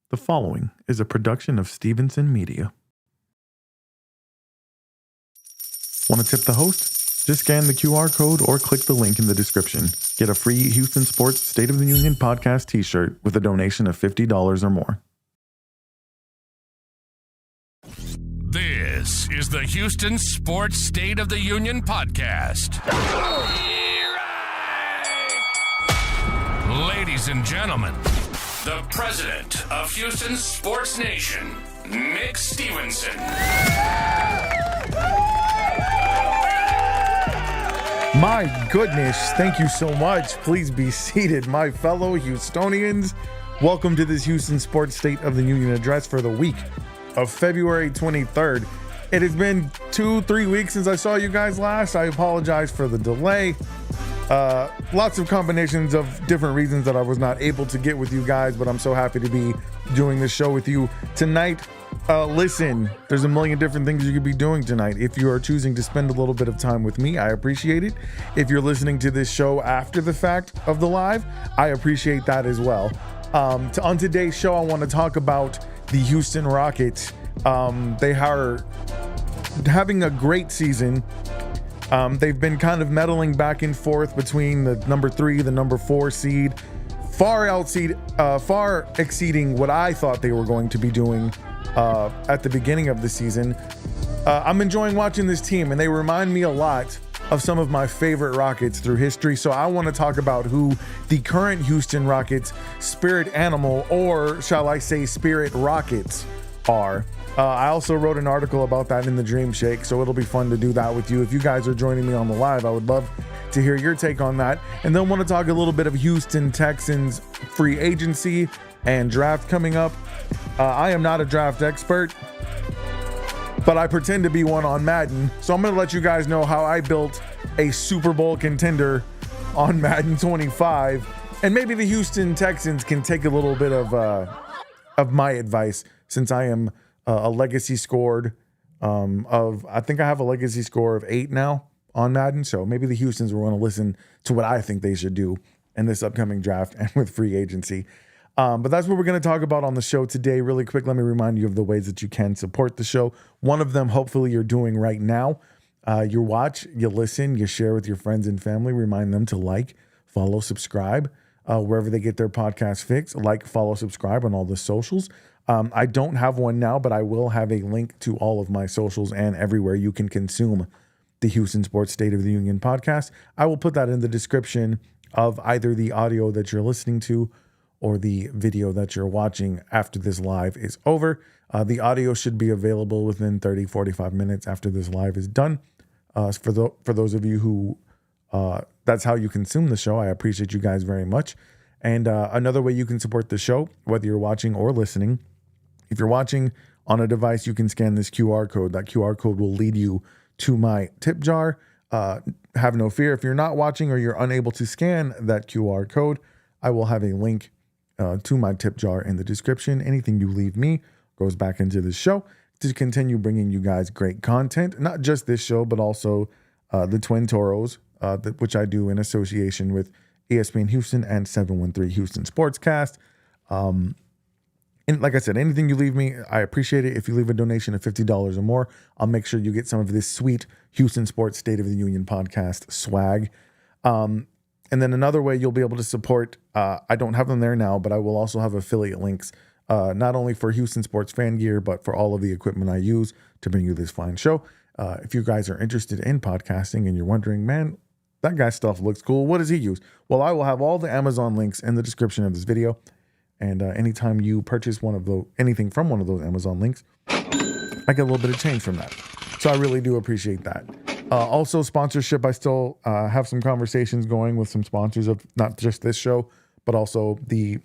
The following is a production of Stevenson Media. Want to tip the host? Just scan the QR code or click the link in the description. Get a free Houston Sports State of the Union podcast t-shirt with a donation of $50 or more. This is the Houston Sports State of the Union podcast. Ladies and gentlemen, the president of Houston Sports Nation, Nick Stevenson. My goodness, thank you so much. Please be seated, my fellow Houstonians. Welcome to this Houston Sports State of the Union address for the week of February 23rd. It has been 2-3 weeks since I saw you guys last. I apologize for the delay. Lots of combinations of different reasons that I was not able to get with you guys, but I'm so happy to be doing this show with you tonight. Listen, there's a million different things you could be doing tonight. If you are choosing to spend a little bit of time with me, I appreciate it. If you're listening to this show after the fact of the live, I appreciate that as well. On today's show, I want to talk about the Houston Rockets. They are having a great season. They've been kind of meddling back and forth between the number 3, the number 4 seed, far exceeding what I thought they were going to be doing at the beginning of the season. I'm enjoying watching this team, and they remind me a lot of some of my favorite Rockets through history. So I want to talk about who the current Houston Rockets spirit animal, or shall I say spirit Rockets, are. I also wrote an article about that in the Dream Shake, so it'll be fun to do that with you. If you guys are joining me on the live, I would love to hear your take on that. And then want to talk a little bit of Houston Texans free agency and draft coming up. I am not a draft expert, but I pretend to be one on Madden. So I'm going to let you guys know how I built a Super Bowl contender on Madden 25. And maybe the Houston Texans can take a little bit of my advice, since I am a legacy scored I think I have a legacy score of 8 now on Madden. So maybe the Houstons will want to listen to what I think they should do in this upcoming draft and with free agency. But that's what we're going to talk about on the show today. Really quick, let me remind you of the ways that you can support the show. One of them, hopefully you're doing right now. You watch, you listen, you share with your friends and family. Remind them to like, follow, subscribe, wherever they get their podcast fix. Like, follow, subscribe on all the socials. I don't have one now, but I will have a link to all of my socials and everywhere you can consume the Houston Sports State of the Union podcast. I will put that in the description of either the audio that you're listening to or the video that you're watching after this live is over. The audio should be available within 30-45 minutes after this live is done. For those of you who that's how you consume the show, I appreciate you guys very much. And another way you can support the show, whether you're watching or listening, if you're watching on a device, you can scan this QR code. That QR code will lead you to my tip jar. Have no fear. If you're not watching or you're unable to scan that QR code, I will have a link to my tip jar in the description. Anything you leave me goes back into the show to continue bringing you guys great content. Not just this show, but also the Twin Toros, which I do in association with ESPN Houston and 713 Houston Sportscast. And like I said, anything you leave me, I appreciate it. If you leave a donation of $50 or more, I'll make sure you get some of this sweet Houston Sports State of the Union podcast swag. And then another way you'll be able to support, I don't have them there now, but I will also have affiliate links, not only for Houston Sports fan gear, but for all of the equipment I use to bring you this fine show. If you guys are interested in podcasting and you're wondering, man, that guy's stuff looks cool, what does he use? Well, I will have all the Amazon links in the description of this video. And anytime you purchase anything from one of those Amazon links, I get a little bit of change from that. So I really do appreciate that. Also, sponsorship. I still have some conversations going with some sponsors of not just this show, but also the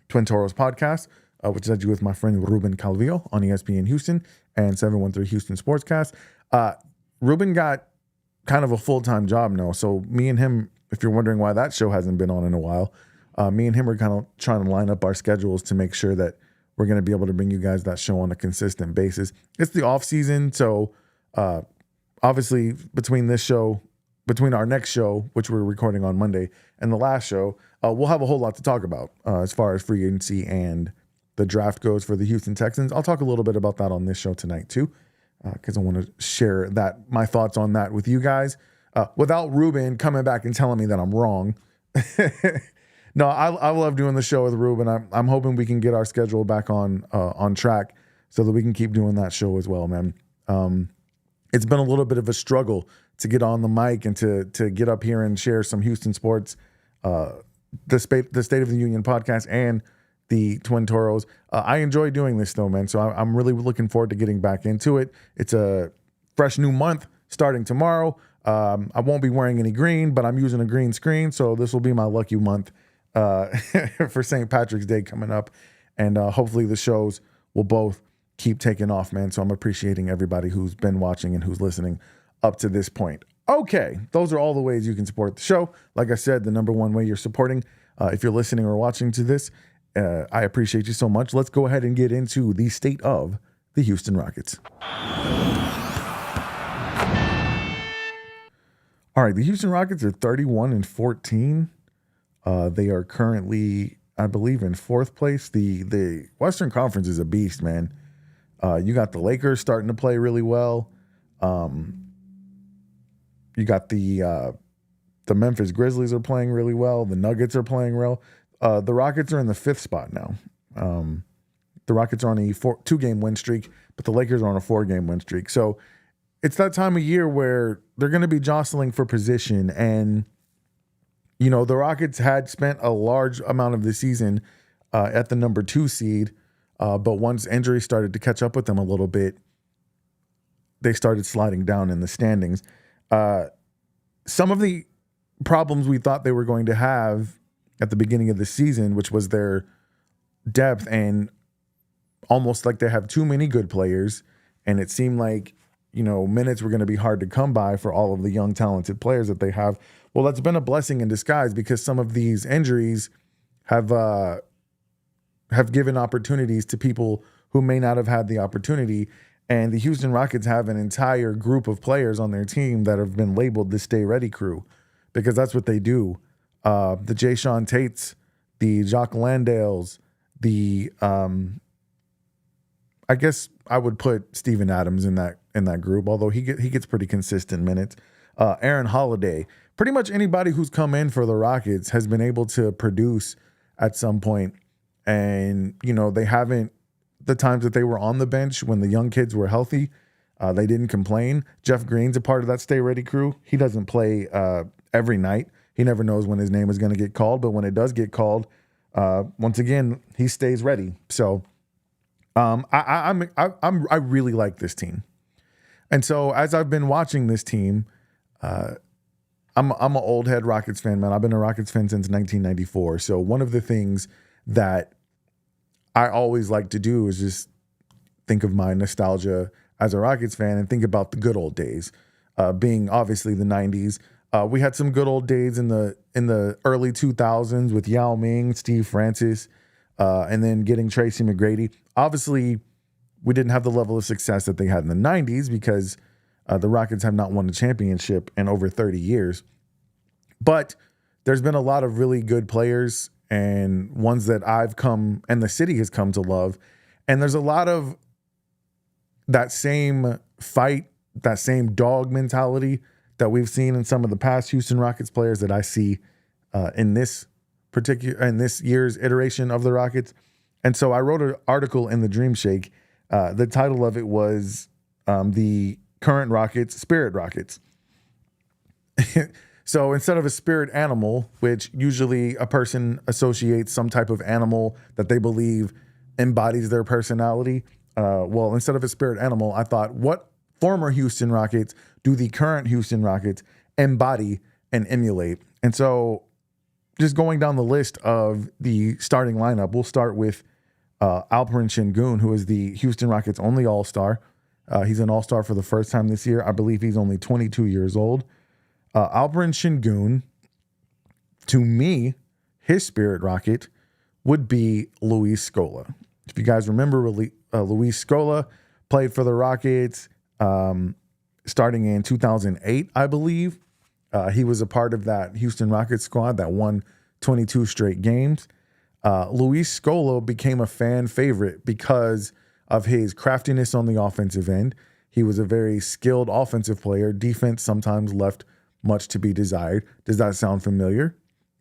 Twin Toros podcast, which I do with my friend Ruben Calvillo on ESPN Houston and 713 Houston Sportscast. Ruben got kind of a full-time job now. So me and him, if you're wondering why that show hasn't been on in a while, me and him are kind of trying to line up our schedules to make sure that we're going to be able to bring you guys that show on a consistent basis. It's the off season. So obviously between our next show, which we're recording on Monday, and the last show, we'll have a whole lot to talk about as far as free agency and the draft goes for the Houston Texans. I'll talk a little bit about that on this show tonight too, because I want to share my thoughts on that with you guys without Ruben coming back and telling me that I'm wrong. No, I love doing the show with Ruben. I'm hoping we can get our schedule back on track so that we can keep doing that show as well, man. It's been a little bit of a struggle to get on the mic and to get up here and share some Houston sports, the State of the Union podcast and the Twin Toros. I enjoy doing this though, man. So I'm really looking forward to getting back into it. It's a fresh new month starting tomorrow. I won't be wearing any green, but I'm using a green screen. So this will be my lucky month for St. Patrick's Day coming up. And hopefully the shows will both keep taking off, man. So I'm appreciating everybody who's been watching and who's listening up to this point. Okay, those are all the ways you can support the show. Like I said, the number one way you're supporting, if you're listening or watching to this, I appreciate you so much. Let's go ahead and get into the state of the Houston Rockets. All right, the Houston Rockets are 31-14. They are currently, I believe, in fourth place. The Western Conference is a beast, man. You got the Lakers starting to play really well. You got the Memphis Grizzlies are playing really well. The Nuggets are playing well. The Rockets are in the fifth spot now. The Rockets are on a 2-game win streak, but the Lakers are on a 4-game win streak. So it's that time of year where they're going to be jostling for position. And, you know, the Rockets had spent a large amount of the season at the number 2 seed. But once injuries started to catch up with them a little bit, they started sliding down in the standings. Some of the problems we thought they were going to have at the beginning of the season, which was their depth and almost like they have too many good players. And it seemed like, you know, minutes were going to be hard to come by for all of the young, talented players that they have. Well, that's been a blessing in disguise because some of these injuries have given opportunities to people who may not have had the opportunity. And the Houston Rockets have an entire group of players on their team that have been labeled the Stay Ready crew because that's what they do. The Jayshawn Tates, the Jacques Landales, the I guess I would put Steven Adams in that group, although he gets pretty consistent minutes. Aaron Holiday, pretty much anybody who's come in for the Rockets has been able to produce at some point. And, you know, they haven't, the times that they were on the bench when the young kids were healthy, they didn't complain. Jeff Green's a part of that Stay Ready crew. He doesn't play every night. He never knows when his name is going to get called. But when it does get called, once again, he stays ready. So I really like this team. And so as I've been watching this team, I'm an old head Rockets fan, man. I've been a Rockets fan since 1994. So one of the things that I always like to do is just think of my nostalgia as a Rockets fan and think about the good old days, being obviously the 90s. We had some good old days in the early 2000s with Yao Ming, Steve Francis, and then getting Tracy McGrady. Obviously, we didn't have the level of success that they had in the 90s because the Rockets have not won a championship in over 30 years. But there's been a lot of really good players and ones that I've come and the city has come to love. And there's a lot of that same fight, that same dog mentality that we've seen in some of the past Houston Rockets players that I see in this year's iteration of the Rockets. And so I wrote an article in the Dream Shake. The title of it was the current Rockets, Spirit Rockets. So instead of a spirit animal, which usually a person associates some type of animal that they believe embodies their personality, well, instead of a spirit animal, I thought, what former Houston Rockets do the current Houston Rockets embody and emulate? And so just going down the list of the starting lineup, we'll start with Alperen Sengun, who is the Houston Rockets' only All-Star. He's an All-Star for the first time this year. I believe he's only 22 years old. Alperen Sengun, to me, his Spirit Rocket would be Luis Scola. If you guys remember, Luis Scola played for the Rockets starting in 2008, I believe. He was a part of that Houston Rockets squad that won 22 straight games. Luis Scola became a fan favorite because of his craftiness on the offensive end. He was a very skilled offensive player. Defense sometimes left much to be desired. Does that sound familiar?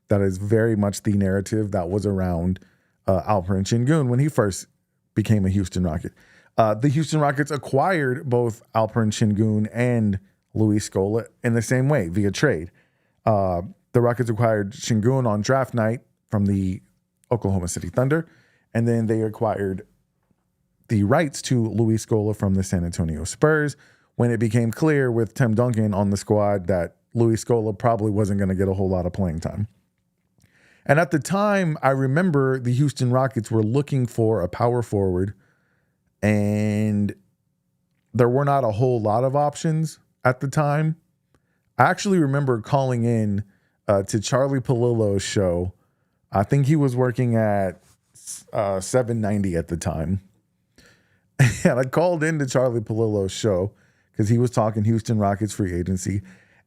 That is very much the narrative that was around Alperen Şengün when he first became a Houston Rocket. The Houston Rockets acquired both Alperen Şengün and Luis Scola in the same way, via trade. The Rockets acquired Şengün on draft night from the Oklahoma City Thunder, and then they acquired the rights to Luis Scola from the San Antonio Spurs when it became clear with Tim Duncan on the squad that Luis Scola probably wasn't going to get a whole lot of playing time. And at the time, I remember the Houston Rockets were looking for a power forward, and there were not a whole lot of options at the time. I actually remember calling in to Charlie Palillo's show. I think he was working at 790 at the time. And I called into Charlie Palillo's show because he was talking Houston Rockets free agency.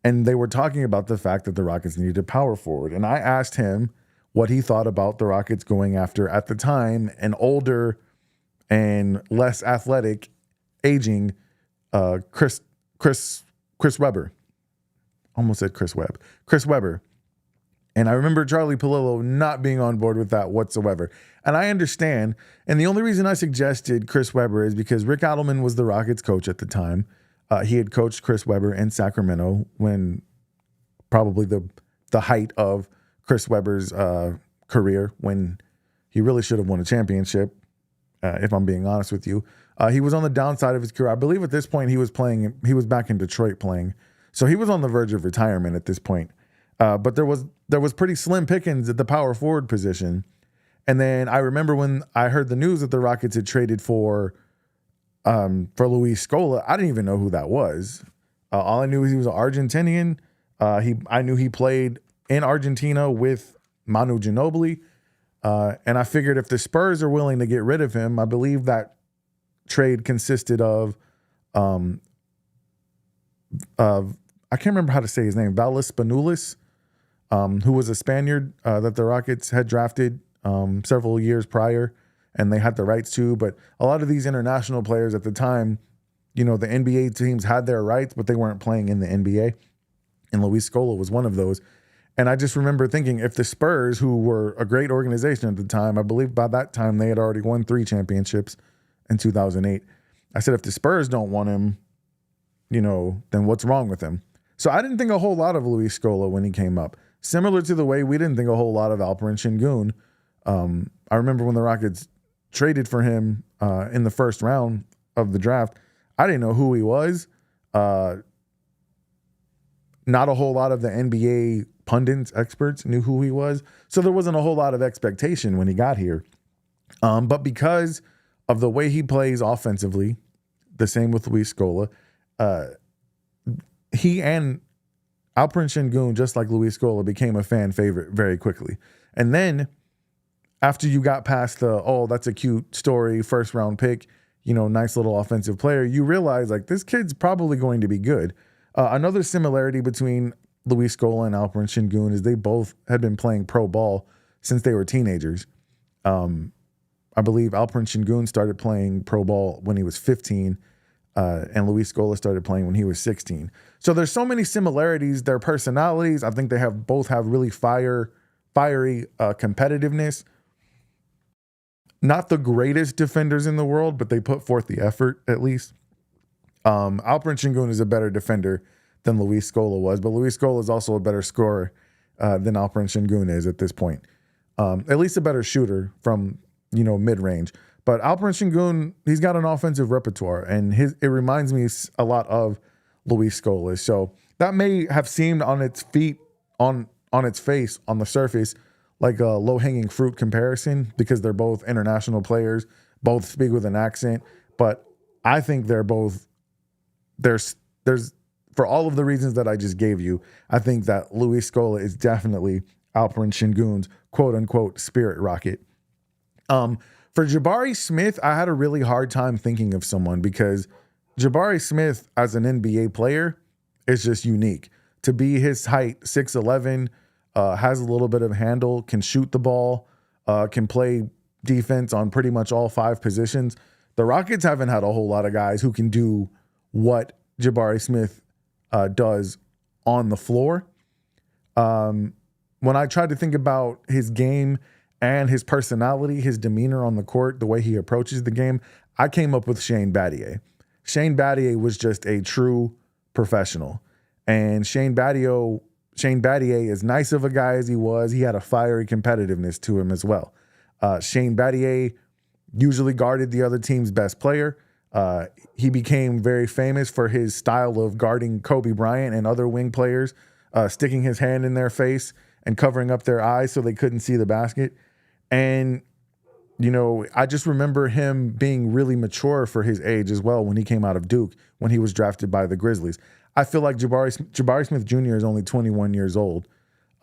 And they were talking about the fact that the Rockets needed a power forward. And I asked him what he thought about the Rockets going after, at the time, an older and less athletic, aging Chris Webber. Almost said Chris Webb. Chris Webber. And I remember Charlie Palillo not being on board with that whatsoever. And I understand. And the only reason I suggested Chris Webber is because Rick Adelman was the Rockets coach at the time. He had coached Chris Webber in Sacramento when probably the height of Chris Webber's career, when he really should have won a championship, if I'm being honest with you. He was on the downside of his career. I believe at this point he was back in Detroit playing. So he was on the verge of retirement at this point. But there was pretty slim pickings at the power forward position. And then I remember when I heard the news that the Rockets had traded for Luis Scola, I didn't even know who that was. All I knew was he was an Argentinian. I knew he played in Argentina with Manu Ginobili. And I figured if the Spurs are willing to get rid of him, I believe that trade consisted of I can't remember how to say his name, Valis Spanulis, who was a Spaniard that the Rockets had drafted several years prior, and they had the rights to. But a lot of these international players at the time, the NBA teams had their rights, but they weren't playing in the NBA. And Luis Scola was one of those. And I just remember thinking, if the Spurs, who were a great organization at the time, I believe by that time they had already won 3 championships in 2008. I said, if the Spurs don't want him, then what's wrong with him? So I didn't think a whole lot of Luis Scola when he came up. Similar to the way we didn't think a whole lot of Alperen Şengün. I remember when the Rockets traded for him in the first round of the draft, I didn't know who he was. Not a whole lot of the NBA pundits, experts knew who he was. So there wasn't a whole lot of expectation when he got here. But because of the way he plays offensively, the same with Luis Scola, he and Alperen Şengün, just like Luis Scola, became a fan favorite very quickly. And then after you got past that's a cute story, first round pick, nice little offensive player, you realize like this kid's probably going to be good. Another similarity between Luis Scola and Alperen Şengün is they both had been playing pro ball since they were teenagers. I believe Alperen Şengün started playing pro ball when he was 15, and Luis Scola started playing when he was 16. So there's so many similarities. Their personalities, I think they both have really fiery competitiveness. Not the greatest defenders in the world, but they put forth the effort at least. Alperen Şengün is a better defender than Luis Scola was, but Luis Scola is also a better scorer than Alperen Şengün is at this point. At least a better shooter from mid-range. But Alperen Şengün, he's got an offensive repertoire, and it reminds me a lot of Luis Scola. So that may have seemed on its face, on the surface, like a low-hanging fruit comparison because they're both international players, both speak with an accent. But I think there's for all of the reasons that I just gave you, I think that Luis Scola is definitely Alperen Şengün's quote-unquote spirit rocket. For Jabari Smith, I had a really hard time thinking of someone because Jabari Smith as an NBA player is just unique. To be his height, 6'11", has a little bit of handle, can shoot the ball. can play defense on pretty much all 5 positions. The Rockets haven't had a whole lot of guys who can do what Jabari Smith does on the floor. When I tried to think about his game and his personality, his demeanor on the court, the way he approaches the game, I came up with Shane Battier. Shane Battier was just a true professional. And Shane Battier, as nice of a guy as he was, he had a fiery competitiveness to him as well. Shane Battier usually guarded the other team's best player. He became very famous for his style of guarding Kobe Bryant and other wing players, sticking his hand in their face and covering up their eyes so they couldn't see the basket. And, you know, I just remember him being really mature for his age as well when he came out of Duke, when he was drafted by the Grizzlies. I feel like Jabari Smith Jr. is only 21 years old.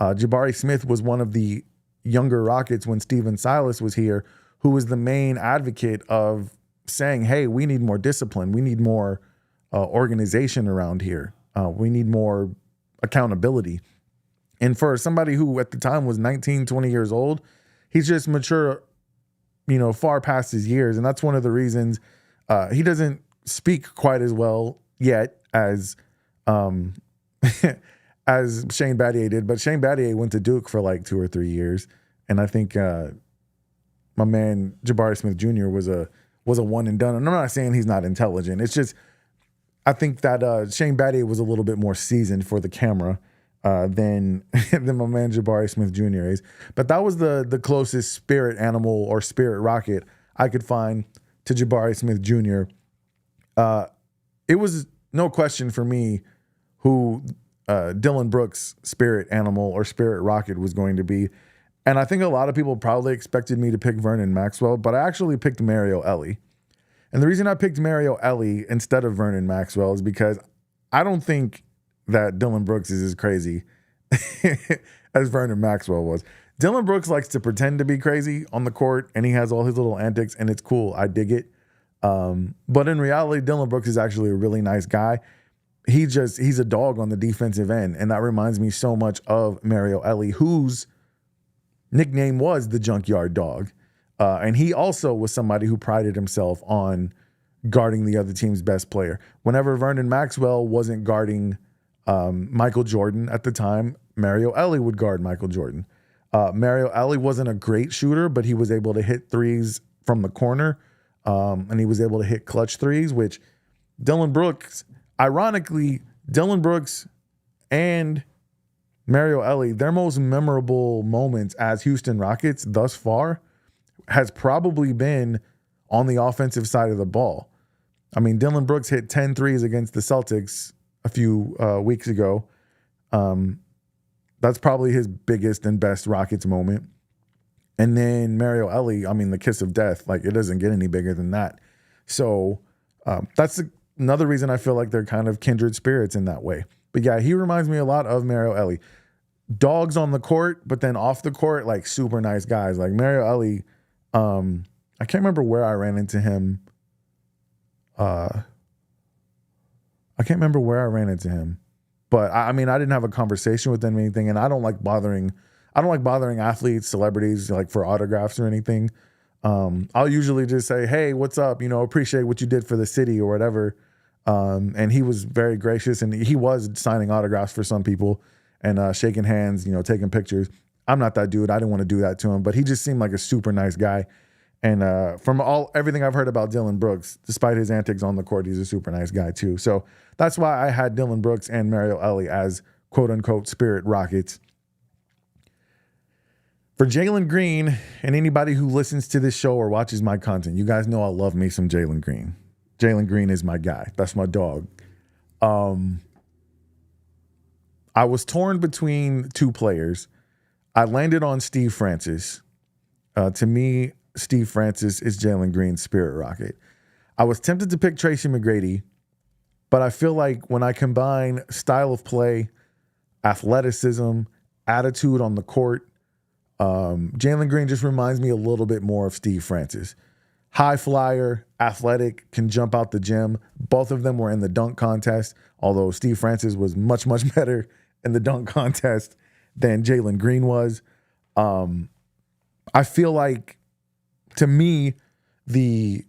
Jabari Smith was one of the younger Rockets when Steven Silas was here, who was the main advocate of saying, hey, we need more discipline. We need more organization around here. We need more accountability. And for somebody who at the time was 19, 20 years old, he's just mature, you know, far past his years. And that's one of the reasons he doesn't speak quite as well yet as as Shane Battier did. But Shane Battier went to Duke for like 2 or 3 years. And I think my man Jabari Smith Jr. was a one and done. And I'm not saying he's not intelligent. It's just I think that Shane Battier was a little bit more seasoned for the camera than my man Jabari Smith Jr. is. But that was the closest spirit animal or spirit rocket I could find to Jabari Smith Jr. It was no question for me who Dillon Brooks' spirit animal or spirit rocket was going to be. And I think a lot of people probably expected me to pick Vernon Maxwell, but I actually picked Mario Elie. And the reason I picked Mario Elie instead of Vernon Maxwell is because I don't think that Dillon Brooks is as crazy as Vernon Maxwell was. Dillon Brooks likes to pretend to be crazy on the court, and he has all his little antics, and it's cool. I dig it. But in reality, Dillon Brooks is actually a really nice guy. He's a dog on the defensive end, and that reminds me so much of Mario Elie, whose nickname was the Junkyard Dog. And he also was somebody who prided himself on guarding the other team's best player. Whenever Vernon Maxwell wasn't guarding Michael Jordan at the time, Mario Elie would guard Michael Jordan. Mario Elie wasn't a great shooter, but he was able to hit threes from the corner, and he was able to hit clutch threes, which Dillon Brooks, ironically, Dillon Brooks and Mario Elie, their most memorable moments as Houston Rockets thus far has probably been on the offensive side of the ball. I mean, Dillon Brooks hit 10 threes against the Celtics a few weeks ago. That's probably his biggest and best Rockets moment. And then Mario Elie, I mean, the kiss of death, like it doesn't get any bigger than that. So that's another reason I feel like they're kind of kindred spirits in that way. But yeah, he reminds me a lot of Mario Elie. Dogs on the court, but then off the court, like super nice guys. Like Mario Elie, I can't remember where I ran into him. But I mean, I didn't have a conversation with him or anything, and I don't like bothering athletes, celebrities, like for autographs or anything. I'll usually just say, hey, what's up? You know, appreciate what you did for the city or whatever. And he was very gracious, and he was signing autographs for some people and shaking hands, you know, taking pictures. I'm not that dude. I didn't want to do that to him, but he just seemed like a super nice guy. And from everything I've heard about Dillon Brooks, despite his antics on the court, he's a super nice guy too. So that's why I had Dillon Brooks and Mario Elie as quote unquote spirit Rockets. For Jalen Green and anybody who listens to this show or watches my content, you guys know I love me some Jalen Green. Jalen Green is my guy. That's my dog. I was torn between 2 players. I landed on Steve Francis. To me, Steve Francis is Jalen Green's spirit rocket. I was tempted to pick Tracy McGrady, but I feel like when I combine style of play, athleticism, attitude on the court, Jalen Green just reminds me a little bit more of Steve Francis. High flyer, athletic, can jump out the gym. Both of them were in the dunk contest, although Steve Francis was much, much better in the dunk contest than Jalen Green was. I feel like, to me, the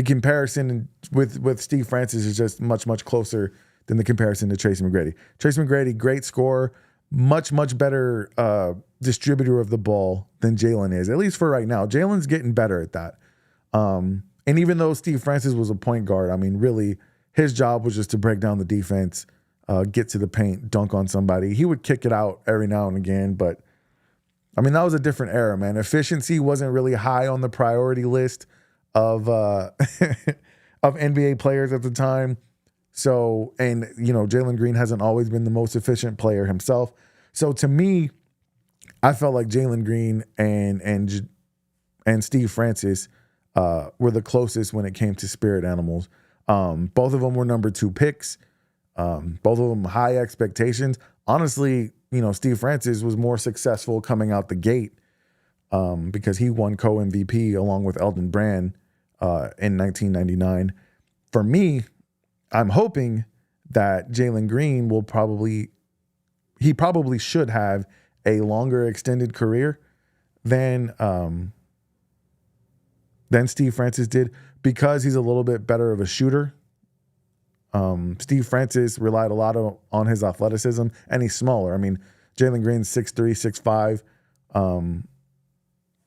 comparison with Steve Francis is just much closer than the comparison to Tracy McGrady. Tracy McGrady, great scorer, much better distributor of the ball than Jalen is, at least for right now. Jalen's getting better at that. And even though Steve Francis was a point guard, I mean, really, his job was just to break down the defense, get to the paint, dunk on somebody. He would kick it out every now and again, but I mean, that was a different era, man. Efficiency wasn't really high on the priority list of of NBA players at the time. So, and Jalen Green hasn't always been the most efficient player himself. So to me, I felt like Jalen Green and Steve Francis were the closest when it came to spirit animals. Both of them were number 2 picks. Both of them high expectations. Honestly, Steve Francis was more successful coming out the gate because he won co-MVP along with Elton Brand in 1999. For me, I'm hoping that Jalen Green he probably should have a longer extended career than Steve Francis did, because he's a little bit better of a shooter. Steve Francis relied a lot on his athleticism, and he's smaller. I mean, Jalen Green's 6'3", 6'5".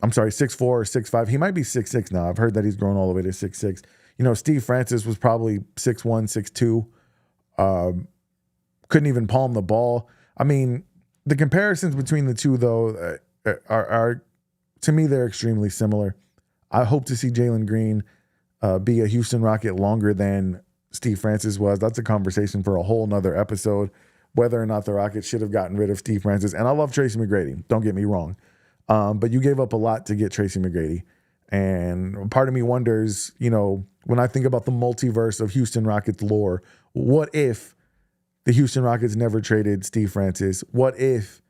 I'm sorry, 6'4" or 6'5". He might be 6'6" now. I've heard that he's grown all the way to 6'6". Steve Francis was probably 6'1", 6'2". Couldn't even palm the ball. I mean, the comparisons between the two, though, are to me, they're extremely similar. I hope to see Jalen Green be a Houston Rocket longer than Steve Francis was. That's a conversation for a whole nother episode, whether or not the Rockets should have gotten rid of Steve Francis. And I love Tracy McGrady, don't get me wrong. But you gave up a lot to get Tracy McGrady. And part of me wonders, when I think about the multiverse of Houston Rockets lore, what if the Houston Rockets never traded Steve Francis? What if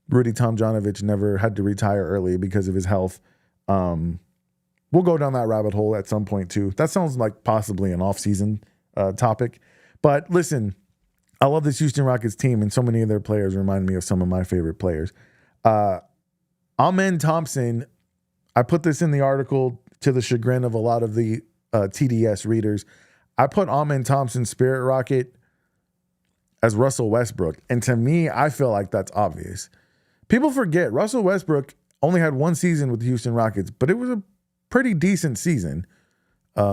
Rudy Tomjanovich never had to retire early because of his health? We'll go down that rabbit hole at some point too. That sounds like possibly an off-season topic. But listen, I love this Houston Rockets team, and so many of their players remind me of some of my favorite players. Amen Thompson, I put this in the article to the chagrin of a lot of the TDS readers. I put Amen Thompson's Spirit Rocket as Russell Westbrook. And to me, I feel like that's obvious. People forget Russell Westbrook only had 1 season with the Houston Rockets, but it was a pretty decent season. He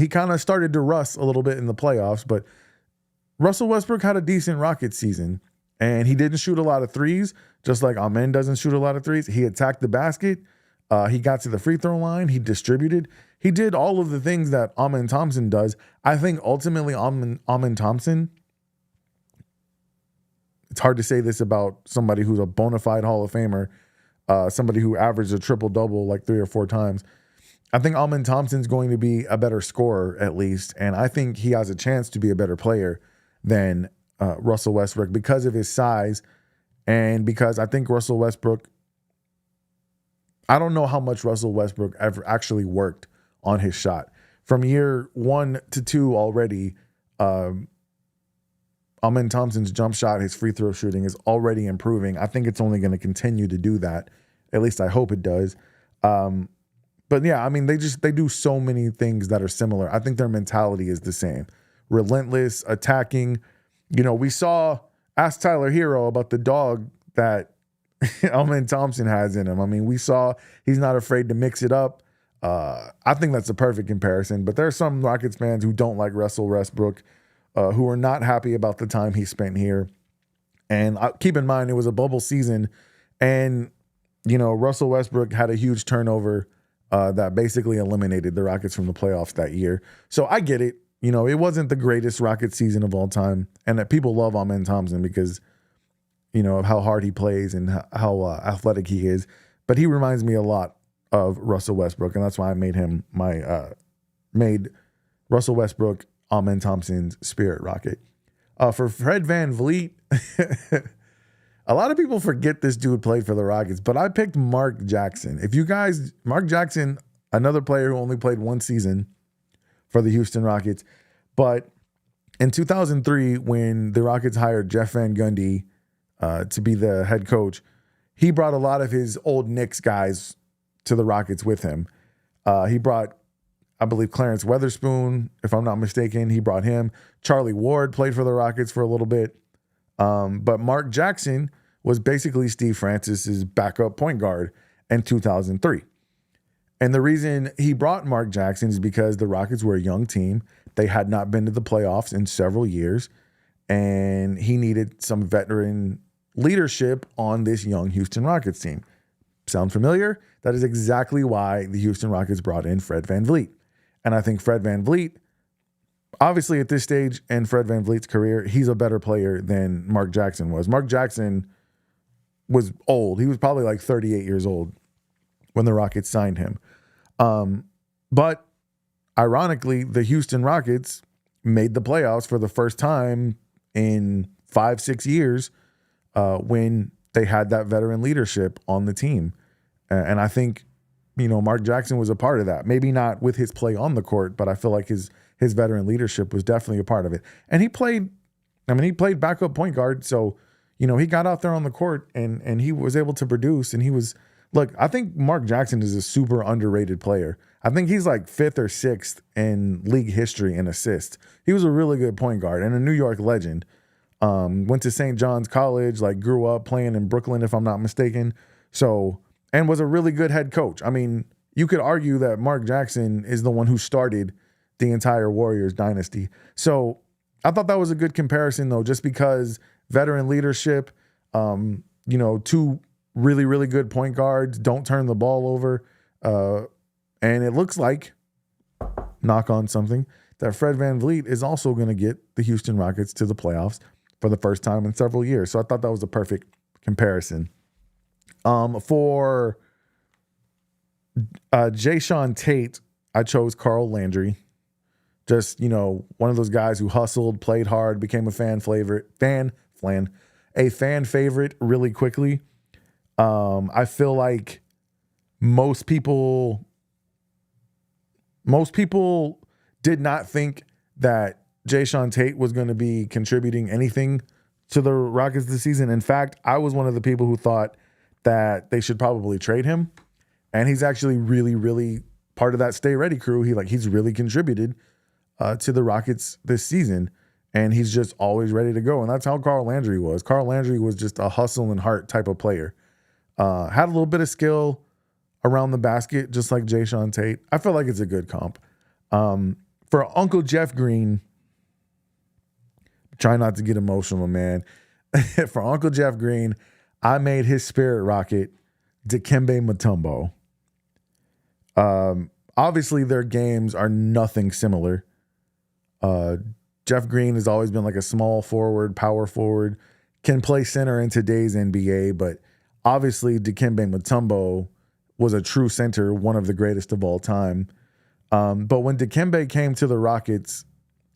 kind of started to rust a little bit in the playoffs, but Russell Westbrook had a decent Rockets season, and he didn't shoot a lot of threes, just like Amen doesn't shoot a lot of threes. He attacked the basket. He got to the free throw line. He distributed. He did all of the things that Amen Thompson does. I think ultimately Amen Thompson, it's hard to say this about somebody who's a bona fide Hall of Famer, somebody who averaged a triple-double like 3 or 4 times. I think Amen Thompson's going to be a better scorer at least, and I think he has a chance to be a better player than Russell Westbrook because of his size and because I think Russell Westbrook, I don't know how much Russell Westbrook ever actually worked on his shot. From year 1 to 2 already, Amen Thompson's jump shot, his free throw shooting is already improving. I think it's only going to continue to do that. At least I hope it does. But yeah, I mean, they do so many things that are similar. I think their mentality is the same. Relentless, attacking. We saw, ask Tyler Hero about the dog that Amen Thompson has in him. I mean, we saw he's not afraid to mix it up. I think that's a perfect comparison. But there are some Rockets fans who don't like Russell Westbrook, who are not happy about the time he spent here. And keep in mind, it was a bubble season. And, Russell Westbrook had a huge turnover that basically eliminated the Rockets from the playoffs that year. So I get it. It wasn't the greatest Rockets season of all time. And that people love Amen Thompson because, of how hard he plays and how athletic he is. But he reminds me a lot of Russell Westbrook. And that's why I made him made Russell Westbrook Amen Thompson's Spirit Rocket. For Fred VanVleet, a lot of people forget this dude played for the Rockets, but I picked Mark Jackson. Mark Jackson, another player who only played 1 season for the Houston Rockets. But in 2003, when the Rockets hired Jeff Van Gundy to be the head coach, he brought a lot of his old Knicks guys to the Rockets with him. He brought, I believe, Clarence Weatherspoon, if I'm not mistaken. He brought him. Charlie Ward played for the Rockets for a little bit. But Mark Jackson was basically Steve Francis's backup point guard in 2003. And the reason he brought Mark Jackson is because the Rockets were a young team. They had not been to the playoffs in several years, and he needed some veteran leadership on this young Houston Rockets team. Sound familiar? That is exactly why the Houston Rockets brought in Fred VanVleet. And I think Fred VanVleet, obviously at this stage in Fred VanVleet's career, he's a better player than Mark Jackson was. Mark Jackson was old. He was probably like 38 years old when the Rockets signed him. But ironically, the Houston Rockets made the playoffs for the first time in 5-6 years when they had that veteran leadership on the team. And I think, Mark Jackson was a part of that. Maybe not with his play on the court, but I feel like his veteran leadership was definitely a part of it. And he played backup point guard. So, he got out there on the court and he was able to produce. And I think Mark Jackson is a super underrated player. I think he's like 5th or 6th in league history in assists. He was a really good point guard and a New York legend. Went to St. John's College, grew up playing in Brooklyn, if I'm not mistaken. So, and was a really good head coach. I mean, you could argue that Mark Jackson is the one who started the entire Warriors dynasty. So I thought that was a good comparison, though, just because veteran leadership, two really, really good point guards, don't turn the ball over. And it looks like, knock on something, that Fred VanVleet is also going to get the Houston Rockets to the playoffs for the first time in several years. So I thought that was a perfect comparison. For Jae'Sean Tate, I chose Carl Landry. Just, one of those guys who hustled, played hard, became a fan favorite really quickly. I feel like most people did not think that Jae'Sean Tate was going to be contributing anything to the Rockets this season. In fact, I was one of the people who thought that they should probably trade him. And he's actually really, really part of that Stay Ready crew. He's really contributed to the Rockets this season. And he's just always ready to go. And that's how Carl Landry was. Carl Landry was just a hustle and heart type of player. Had a little bit of skill around the basket, just like Jae'Sean Tate. I feel like it's a good comp. For Uncle Jeff Green, try not to get emotional, man. For Uncle Jeff Green, I made his spirit rocket Dikembe Mutombo. Obviously, their games are nothing similar. Jeff Green has always been like a small forward, power forward, can play center in today's NBA, but obviously Dikembe Mutombo was a true center, one of the greatest of all time. But when Dikembe came to the Rockets,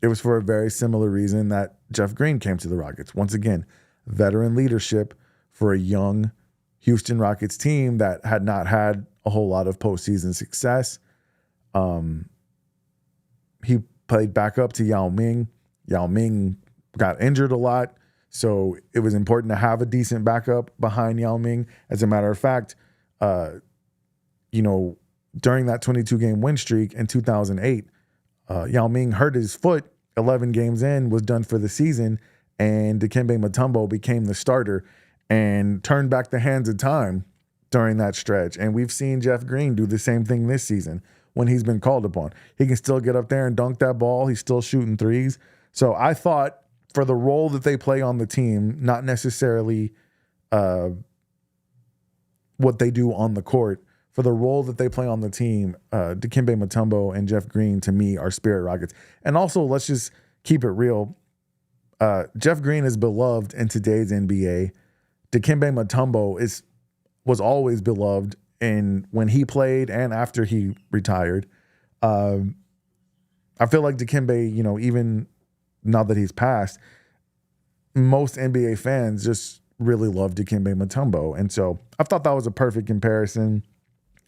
it was for a very similar reason that Jeff Green came to the Rockets. Once again, veteran leadership for a young Houston Rockets team that had not had a whole lot of postseason success. He played backup to Yao Ming. Yao Ming got injured a lot, so it was important to have a decent backup behind Yao Ming. As a matter of fact, during that 22-game win streak in 2008, Yao Ming hurt his foot 11 games in, was done for the season, and Dikembe Mutombo became the starter and turned back the hands of time during that stretch. And we've seen Jeff Green do the same thing this season when he's been called upon. He can still get up there and dunk that ball. He's still shooting threes. So I thought for the role that they play on the team, not necessarily what they do on the court, for the role that they play on the team, Dikembe Mutombo and Jeff Green, to me, are Spirit Rockets. And also, let's just keep it real. Jeff Green is beloved in today's NBA. Dikembe Mutombo was always beloved when he played and after he retired. I feel like Dikembe, even now that he's passed, most NBA fans just really love Dikembe Mutombo. And so I thought that was a perfect comparison.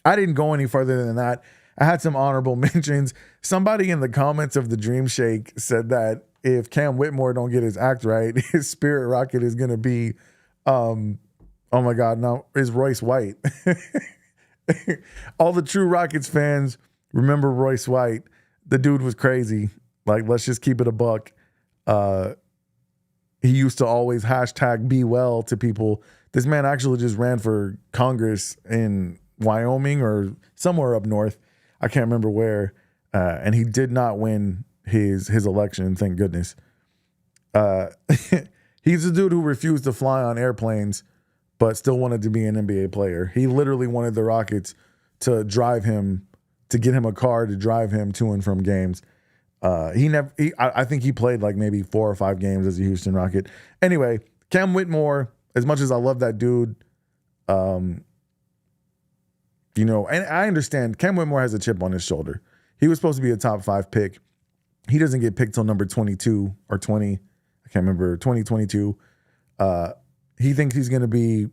I didn't go any further than that. I had some honorable mentions. Somebody in the comments of the Dream Shake said that if Cam Whitmore don't get his act right, his Spirit Rocket is going to be Oh my God, now is Royce White. All the true Rockets fans remember Royce White. The dude was crazy. Like, let's just keep it a buck. He used to always hashtag be well to people. This man actually just ran for Congress in Wyoming or somewhere up north. I can't remember where. And he did not win his election, thank goodness. He's a dude who refused to fly on airplanes, but still wanted to be an NBA player. He literally wanted the Rockets to drive him, to get him a car to drive him to and from games. I think he played like maybe 4 or 5 games as a Houston Rocket. Anyway, Cam Whitmore, as much as I love that dude, and I understand Cam Whitmore has a chip on his shoulder. He was supposed to be a top 5 pick. He doesn't get picked till number 22 or 20. I can't remember, 2022. He thinks he's going to be,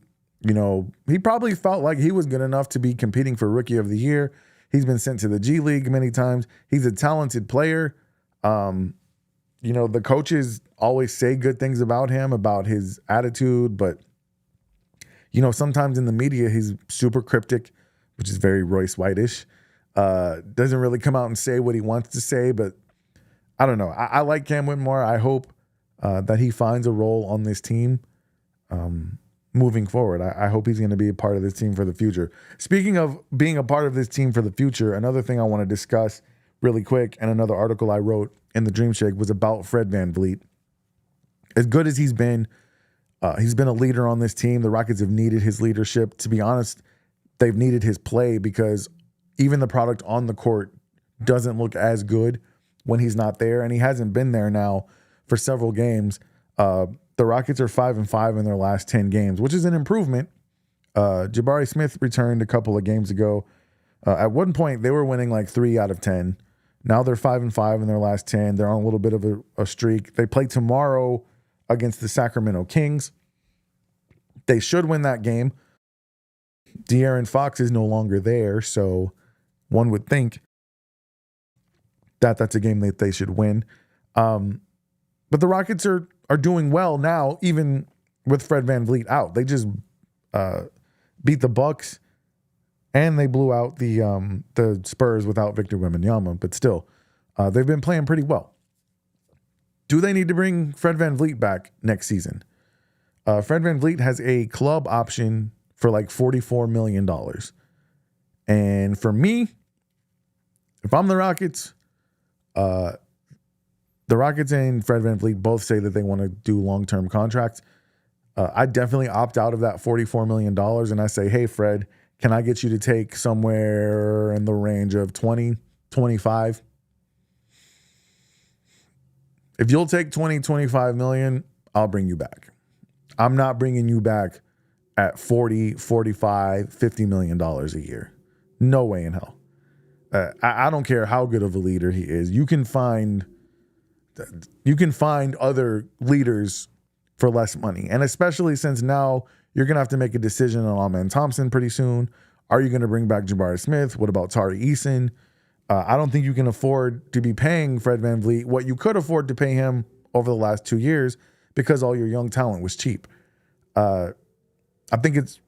he probably felt like he was good enough to be competing for Rookie of the Year. He's been sent to the G League many times. He's a talented player. The coaches always say good things about him, about his attitude, but, sometimes in the media, he's super cryptic, which is very Royce White-ish. Doesn't really come out and say what he wants to say, but I don't know. I like Cam Whitmore. I hope that he finds a role on this team moving forward. I hope he's going to be a part of this team for the future. Speaking of being a part of this team for the future, another thing I want to discuss really quick, and another article I wrote in the Dream Shake was about Fred VanVleet. As good as he's been a leader on this team. The Rockets have needed his leadership. To be honest, they've needed his play because even the product on the court doesn't look as good when he's not there, and he hasn't been there now for several games. The Rockets are 5-5 in their last 10 games, which is an improvement. Jabari Smith returned a couple of games ago. At one point, they were winning like 3 out of 10. Now they're 5-5 in their last 10. They're on a little bit of a streak. They play tomorrow against the Sacramento Kings. They should win that game. De'Aaron Fox is no longer there, so one would think that that's a game that they should win. But the Rockets are doing well now, even with Fred VanVleet out. They just beat the Bucks, and they blew out the Spurs without Victor Wembanyama. But still, they've been playing pretty well. Do they need to bring Fred VanVleet back next season? Fred VanVleet has a club option for like $44 million. And for me, if I'm the Rockets, the Rockets and Fred VanVleet both say that they want to do long-term contracts. I definitely opt out of that $44 million, and I say, hey, Fred, can I get you to take somewhere in the range of 20, 25? If you'll take 20, 25 million, I'll bring you back. I'm not bringing you back at 40, 45, $50 million a year. No way in hell. I don't care how good of a leader he is. You can find other leaders for less money. And especially since now you're going to have to make a decision on Amen Thompson pretty soon. Are you going to bring back Jabari Smith? What about Tari Eason? I don't think you can afford to be paying Fred VanVleet what you could afford to pay him over the last 2 years because all your young talent was cheap. I think it's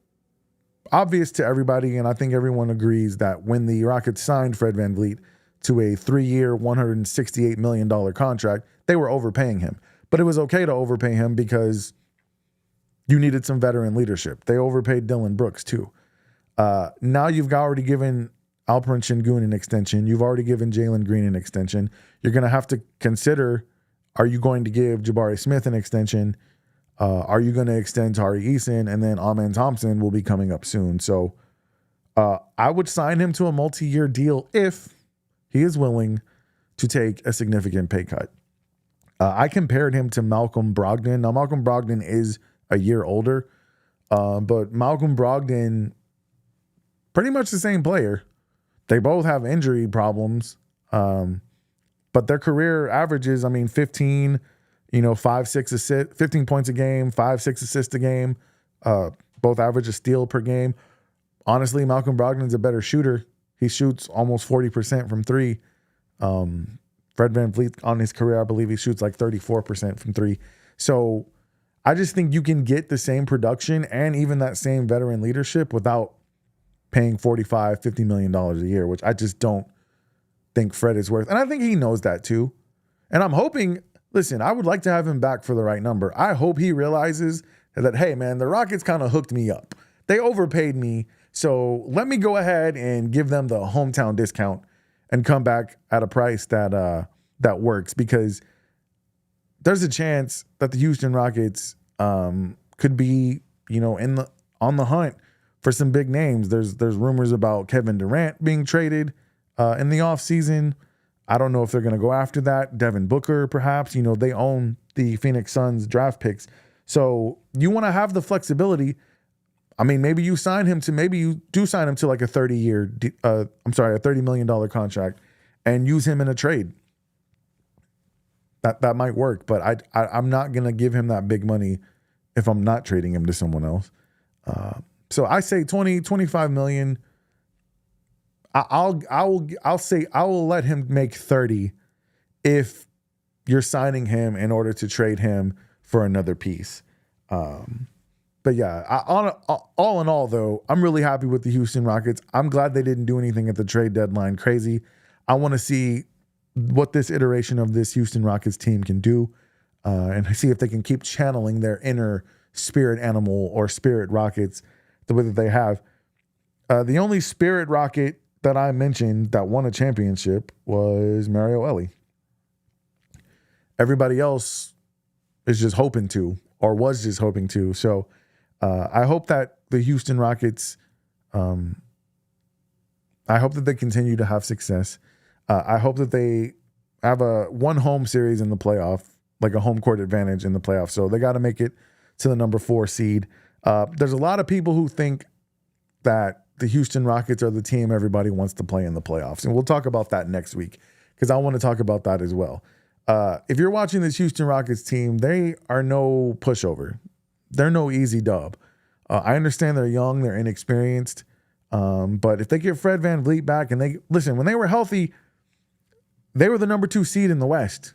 obvious to everybody, and I think everyone agrees that when the Rockets signed Fred VanVleet to a 3-year, $168 million contract, they were overpaying him. But it was okay to overpay him because you needed some veteran leadership. They overpaid Dylan Brooks too. Now you've already given Alperen Sengun an extension. You've already given Jalen Green an extension. You're going to have to consider, are you going to give Jabari Smith an extension? Are you going to extend Tari Eason? And then Amen Thompson will be coming up soon. So I would sign him to a multi-year deal if he is willing to take a significant pay cut. I compared him to Malcolm Brogdon. Now, Malcolm Brogdon is a year older, but Malcolm Brogdon, pretty much the same player. They both have injury problems, but their career averages, 15, 5, 6 assists, 15 points a game, 5, 6 assists a game, both average a steal per game. Honestly, Malcolm Brogdon's a better shooter. He shoots almost 40% from 3. Fred VanVleet on his career, I believe he shoots like 34% from 3. So I just think you can get the same production and even that same veteran leadership without paying $45-50 million a year, which I just don't think Fred is worth. And I think he knows that too. And I'm hoping, listen, I would like to have him back for the right number. I hope he realizes that, hey, man, the Rockets kind of hooked me up. They overpaid me. So let me go ahead and give them the hometown discount and come back at a price that works, because there's a chance that the Houston Rockets could be, on the hunt for some big names. There's rumors about Kevin Durant being traded in the offseason. I don't know if they're going to go after that. Devin Booker, perhaps. They own the Phoenix Suns draft picks. So you want to have the flexibility. I mean, maybe you do sign him to like a $30 million contract and use him in a trade. That might work, but I'm not going to give him that big money if I'm not trading him to someone else. So I say 25 million. I'll say I will let him make 30 if you're signing him in order to trade him for another piece. But yeah, all in all, though, I'm really happy with the Houston Rockets. I'm glad they didn't do anything at the trade deadline crazy. I want to see what this iteration of this Houston Rockets team can do, and see if they can keep channeling their inner spirit animal or spirit Rockets the way that they have. The only spirit Rocket that I mentioned that won a championship was Mario Elie. Everybody else is just hoping to, or was just hoping to. So I hope that the Houston Rockets, I hope that they continue to have success. I hope that they have one home series in the playoff, like a home court advantage in the playoff. So they got to make it to the number 4 seed. There's a lot of people who think that the Houston Rockets are the team everybody wants to play in the playoffs. And we'll talk about that next week, because I want to talk about that as well. If you're watching this Houston Rockets team, they are no pushover. They're no easy dub. I understand they're young, they're inexperienced. But if they get Fred VanVleet back, and when they were healthy, they were the number 2 seed in the West,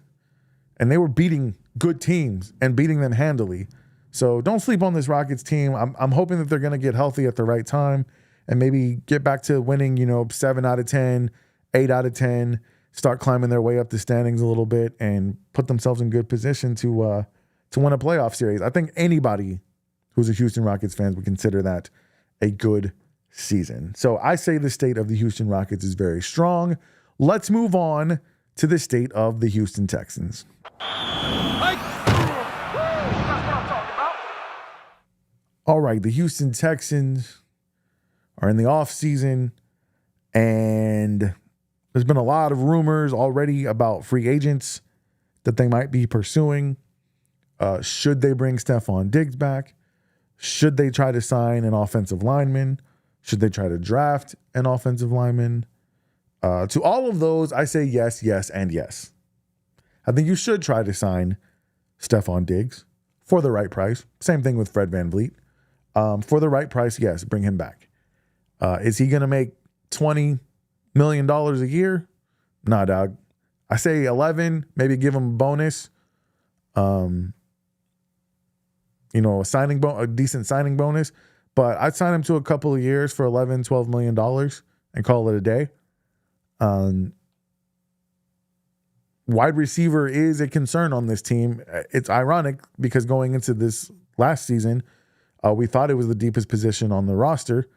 and they were beating good teams and beating them handily. So don't sleep on this Rockets team. I'm hoping that they're going to get healthy at the right time and maybe get back to winning, 7 out of 10, 8 out of 10, start climbing their way up the standings a little bit and put themselves in good position to win a playoff series. I think anybody who's a Houston Rockets fan would consider that a good season. So I say the state of the Houston Rockets is very strong. Let's move on to the state of the Houston Texans. All right, the Houston Texans are in the offseason, and there's been a lot of rumors already about free agents that they might be pursuing. Should they bring Stephon Diggs back? Should they try to sign an offensive lineman? Should they try to draft an offensive lineman? To all of those, I say yes, yes, and yes. I think you should try to sign Stephon Diggs for the right price. Same thing with Fred VanVleet. For the right price, yes, bring him back. Is he going to make $20 million a year? Nah, dog. I say 11, maybe give him a bonus. A decent signing bonus. But I'd sign him to a couple of years for $11, $12 million and call it a day. Wide receiver is a concern on this team. It's ironic because going into this last season, we thought it was the deepest position on the roster,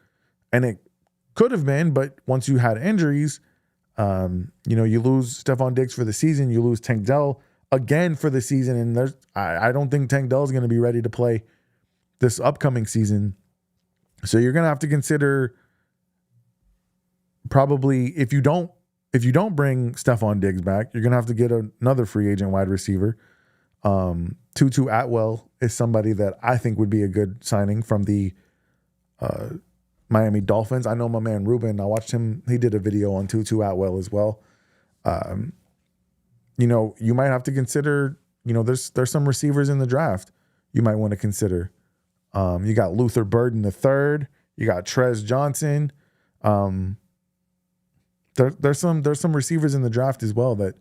and it could have been, but once you had injuries, you lose Stephon Diggs for the season, you lose Tank Dell again for the season, and I don't think Tank Dell is going to be ready to play this upcoming season. So you're going to have to consider probably if you don't bring Stephon Diggs back, you're going to have to get another free agent wide receiver. Tutu Atwell is somebody that I think would be a good signing from the Miami Dolphins. I know my man Ruben. I watched him. He did a video on Tutu Atwell as well. You might have to consider, there's some receivers in the draft you might want to consider. You got Luther Burden III. You got Trez Johnson. There's some receivers in the draft as well that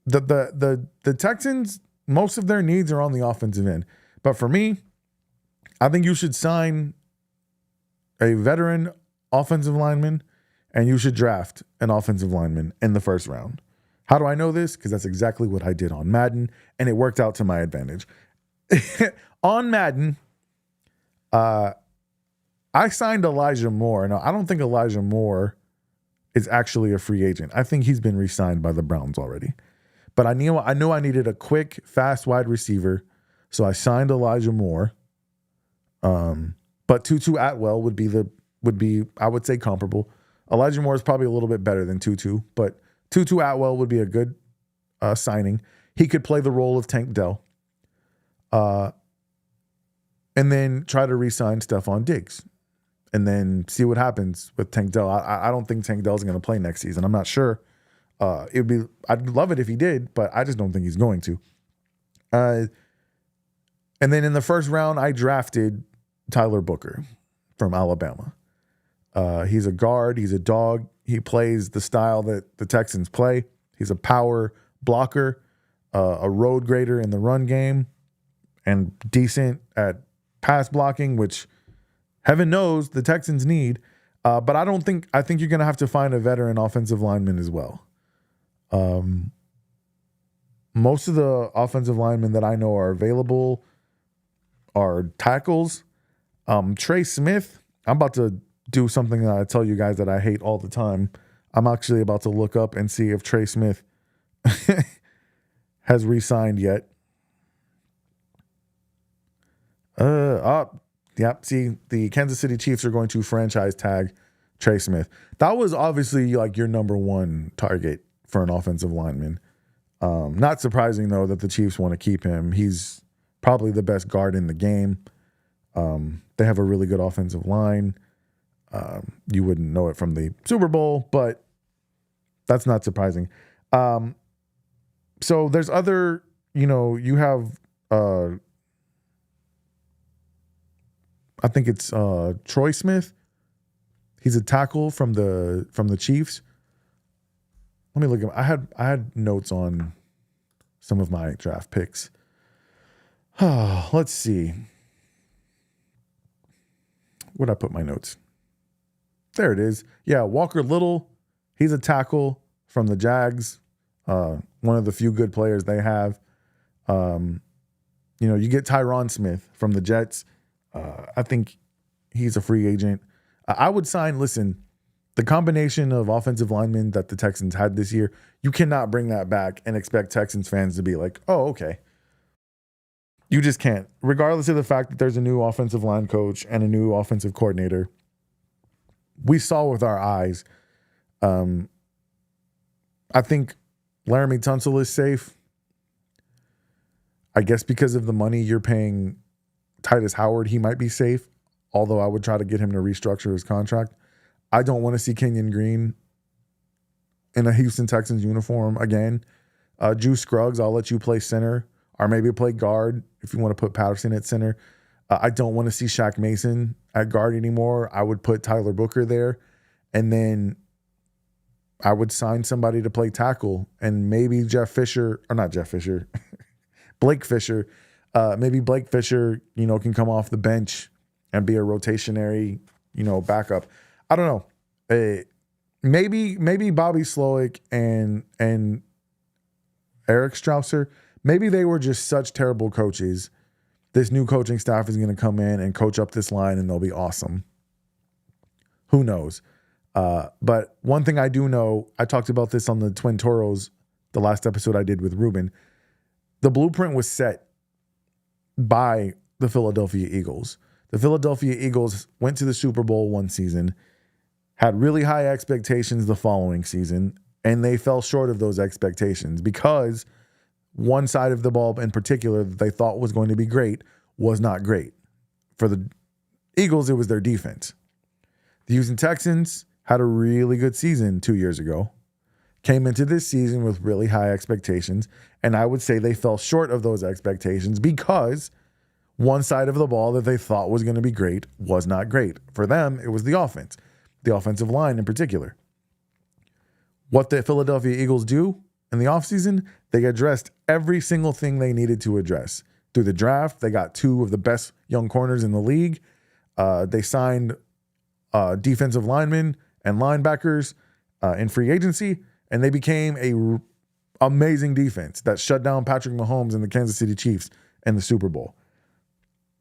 the Texans, most of their needs are on the offensive end. But for me, I think you should sign a veteran offensive lineman and you should draft an offensive lineman in the first round. How do I know this? Because that's exactly what I did on Madden, and it worked out to my advantage. On Madden, I signed Elijah Moore. Now, I don't think Elijah Moore is actually a free agent. I think he's been re-signed by the Browns already. But I knew I needed a quick, fast wide receiver, so I signed Elijah Moore. But Tutu Atwell would be I would say comparable. Elijah Moore is probably a little bit better than Tutu, but Tutu Atwell would be a good signing. He could play the role of Tank Dell. And then try to re-sign Stephon Diggs. And then see what happens with Tank Dell. I don't think Tank Dell's going to play next season. I'm not sure. I'd love it if he did, but I just don't think he's going to. And then in the first round, I drafted Tyler Booker from Alabama. He's a guard. He's a dog. He plays the style that the Texans play. He's a power blocker, a road grader in the run game, and decent at pass blocking, which heaven knows the Texans need. But I think you're going to have to find a veteran offensive lineman as well. Most of the offensive linemen that I know are available are tackles. Trey Smith, I'm about to do something that I tell you guys that I hate all the time. I'm actually about to look up and see if Trey Smith has re-signed yet. See, the Kansas City Chiefs are going to franchise tag Trey Smith. That was obviously like your number one target for an offensive lineman. Not surprising, though, that the Chiefs want to keep him. He's probably the best guard in the game. They have a really good offensive line. You wouldn't know it from the Super Bowl, but that's not surprising. So there's other, you have, I think it's Troy Smith. He's a tackle from the Chiefs. Let me look at him. I had notes on some of my draft picks. Let's see. Where'd I put my notes? There it is. Yeah, Walker Little. He's a tackle from the Jags. One of the few good players they have. You get Tyron Smith from the Jets. I think he's a free agent. I would sign, the combination of offensive linemen that the Texans had this year, you cannot bring that back and expect Texans fans to be like, oh, okay. You just can't. Regardless of the fact that there's a new offensive line coach and a new offensive coordinator, we saw with our eyes. I think Laramie Tunsil is safe. I guess because of the money you're paying Titus Howard, he might be safe, although I would try to get him to restructure his contract. I don't want to see Kenyon Green in a Houston Texans uniform again. Juice Scruggs, I'll let you play center or maybe play guard if you want to put Patterson at center. I don't want to see Shaq Mason at guard anymore. I would put Tyler Booker there, and then I would sign somebody to play tackle, and maybe Blake Fisher. Maybe Blake Fisher, can come off the bench and be a rotationary, backup. I don't know. Maybe Bobby Slowick and Eric Strausser, maybe they were just such terrible coaches. This new coaching staff is going to come in and coach up this line and they'll be awesome. Who knows? But one thing I do know, I talked about this on the Twin Toros, the last episode I did with Ruben. The blueprint was set by the Philadelphia Eagles. The Philadelphia Eagles went to the Super Bowl one season, had really high expectations the following season, and they fell short of those expectations because one side of the ball in particular that they thought was going to be great was not great. For the Eagles, it was their defense. The Houston Texans had a really good season 2 years ago, came into this season with really high expectations, and I would say they fell short of those expectations because one side of the ball that they thought was going to be great was not great. For them, it was the offense, the offensive line in particular. What the Philadelphia Eagles do in the offseason, they addressed every single thing they needed to address through the draft. They got 2 of the best young corners in the league. They signed defensive linemen and linebackers in free agency, and they became a amazing defense that shut down Patrick Mahomes and the Kansas City Chiefs in the Super Bowl.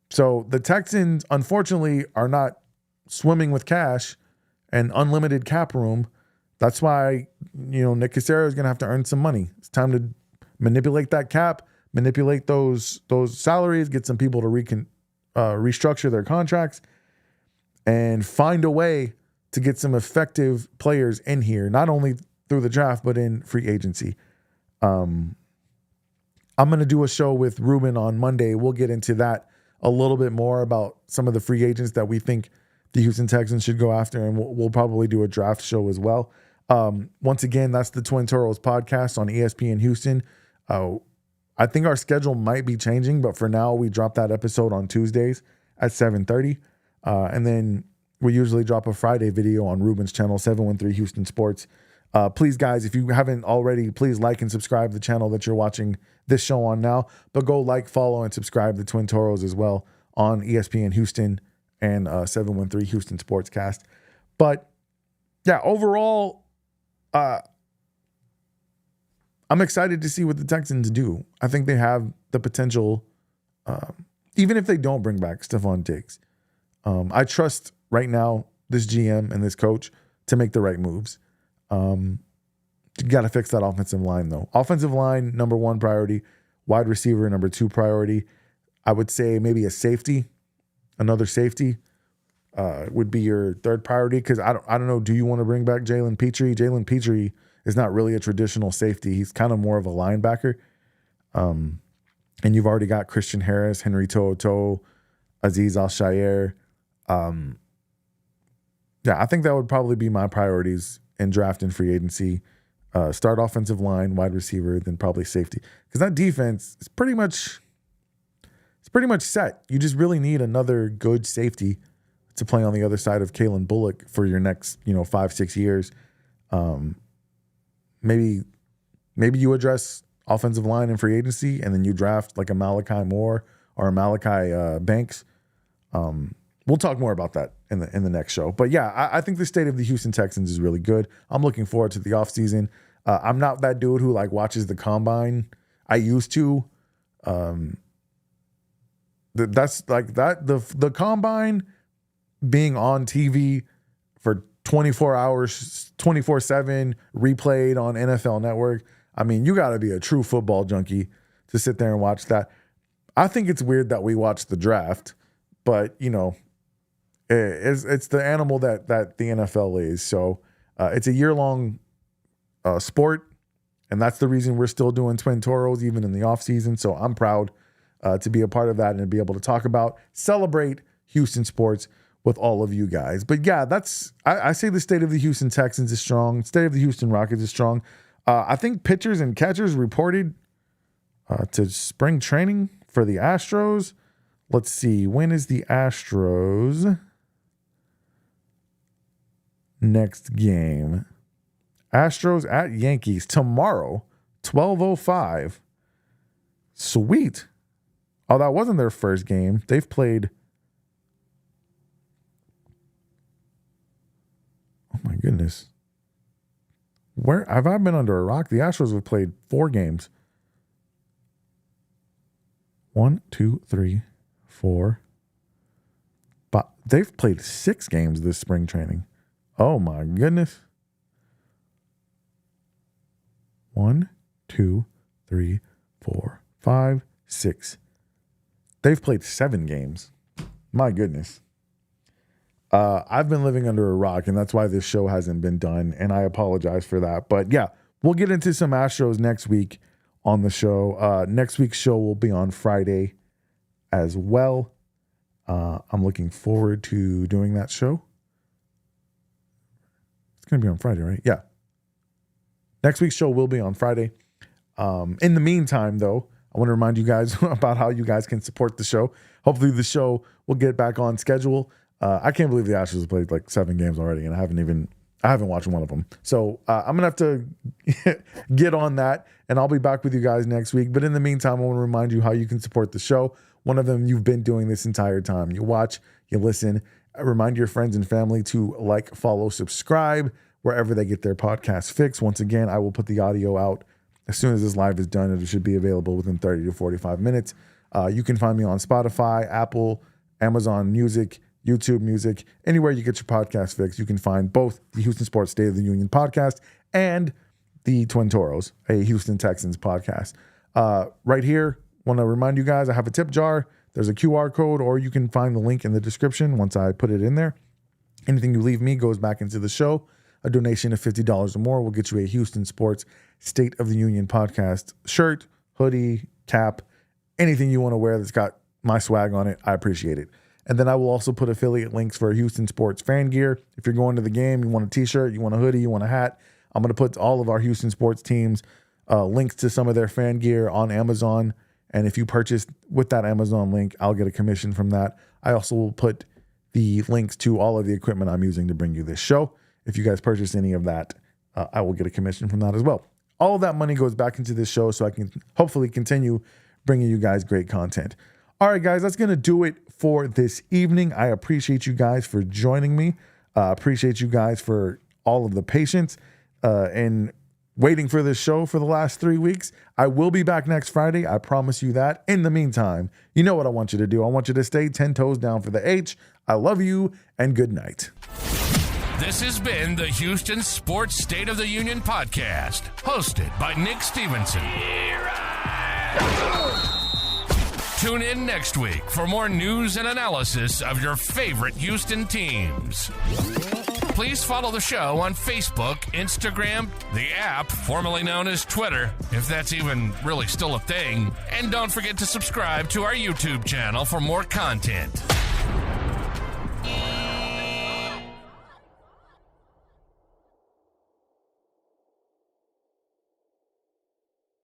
So the Texans, unfortunately, are not swimming with cash and unlimited cap room. That's why, Nick Caserio is going to have to earn some money. It's time to manipulate that cap, manipulate those salaries, get some people to restructure their contracts, and find a way to get some effective players in here, not only through the draft, but in free agency. I'm going to do a show with Ruben on Monday. We'll get into that a little bit more about some of the free agents that we think the Houston Texans should go after, and we'll probably do a draft show as well. Once again, that's the Twin Toros podcast on ESPN Houston. I think our schedule might be changing, but for now, we drop that episode on Tuesdays at 7:30. And then we usually drop a Friday video on Ruben's channel, 713 Houston Sports. Please, guys, if you haven't already, please like and subscribe the channel that you're watching this show on now. But go like, follow, and subscribe the Twin Toros as well on ESPN Houston and 713 Houston Sportscast. But yeah, overall, I'm excited to see what the Texans do. I think they have the potential, even if they don't bring back Stephon Diggs. I trust right now this GM and this coach to make the right moves. You got to fix that offensive line, though. Offensive line, number 1 priority. Wide receiver, number 2 priority. I would say maybe a safety, another safety would be your 3rd priority, because I don't know, do you want to bring back Jalen Petrie? Jalen Petrie is not really a traditional safety. He's kind of more of a linebacker. And you've already got Christian Harris, Henry To'oTo'o, Azeez Al-Shaair. Yeah, I think that would probably be my priorities in draft and free agency. Start offensive line, wide receiver, then probably safety. Because that defense is pretty much set. You just really need another good safety to play on the other side of Kalen Bullock for your next, 5-6 years. Maybe you address offensive line in free agency, and then you draft like a Malachi Moore or a Malachi Banks. We'll talk more about that in the next show. But yeah, I think the state of the Houston Texans is really good. I'm looking forward to the offseason. I'm not that dude who watches the combine. I used to. That's like that. The combine being on TV for 24 hours, 24/7, replayed on NFL Network. I mean, you got to be a true football junkie to sit there and watch that. I think it's weird that we watch the draft, but it's the animal that the NFL is. So it's a year-long sport, and that's the reason we're still doing Twin Toros even in the offseason. So I'm proud to be a part of that and to be able to talk about, celebrate Houston sports with all of you guys. But yeah, I say the state of the Houston Texans is strong. State of the Houston Rockets is strong. I think pitchers and catchers reported to spring training for the Astros. Let's see. When is the Astros next game? Astros at Yankees tomorrow, 12:05. Sweet. Oh, that wasn't their first game. They've played. Oh my goodness. Where have I been under a rock? The Astros have played 4 games. 1, 2, 3, 4. But they've played 6 games this spring training. Oh my goodness. 1, 2, 3, 4, 5, 6. They've played 7 games. My goodness. I've been living under a rock, and that's why this show hasn't been done, and I apologize for that. But yeah, we'll get into some Astros next week on the show. Next week's show will be on Friday as well. I'm looking forward to doing that show. It's going to be on Friday, right? Yeah. Next week's show will be on Friday. In the meantime, though, I want to remind you guys about how you guys can support the show. Hopefully the show will get back on schedule. I can't believe the Astros have played like 7 games already, and I haven't watched one of them. So I'm going to have to get on that, and I'll be back with you guys next week. But in the meantime, I want to remind you how you can support the show. One of them, you've been doing this entire time. You watch, you listen. Remind your friends and family to like, follow, subscribe wherever they get their podcast fix. Once again, I will put the audio out as soon as this live is done. It should be available within 30 to 45 minutes. You can find me on Spotify, Apple, Amazon Music, YouTube Music, anywhere you get your podcast fix. You can find both the Houston Sports State of the Union podcast and the Twin Toros, a Houston Texans podcast. Right here, want to remind you guys, I have a tip jar. There's a QR code, or you can find the link in the description once I put it in there. Anything you leave me goes back into the show. A donation of $50 or more will get you a Houston Sports State of the Union podcast shirt, hoodie, cap, anything you want to wear that's got my swag on it. I appreciate it. And then I will also put affiliate links for Houston Sports fan gear. If you're going to the game, you want a t-shirt, you want a hoodie, you want a hat, I'm going to put all of our Houston sports teams links to some of their fan gear on Amazon. And if you purchase with that Amazon link, I'll get a commission from that. I also will put the links to all of the equipment I'm using to bring you this show. If you guys purchase any of that, I will get a commission from that as well. All of that money goes back into this show so I can hopefully continue bringing you guys great content. All right, guys, that's going to do it for this evening. I appreciate you guys for joining me. Appreciate you guys for all of the patience and waiting for this show for the last 3 weeks. I will be back next Friday. I promise you that. In the meantime, you know what I want you to do. I want you to stay 10 toes down for the H. I love you, and good night. This has been the Houston Sports State of the Union podcast, hosted by Nick Stevenson. Tune in next week for more news and analysis of your favorite Houston teams. Please follow the show on Facebook, Instagram, the app, formerly known as Twitter, if that's even really still a thing. And don't forget to subscribe to our YouTube channel for more content.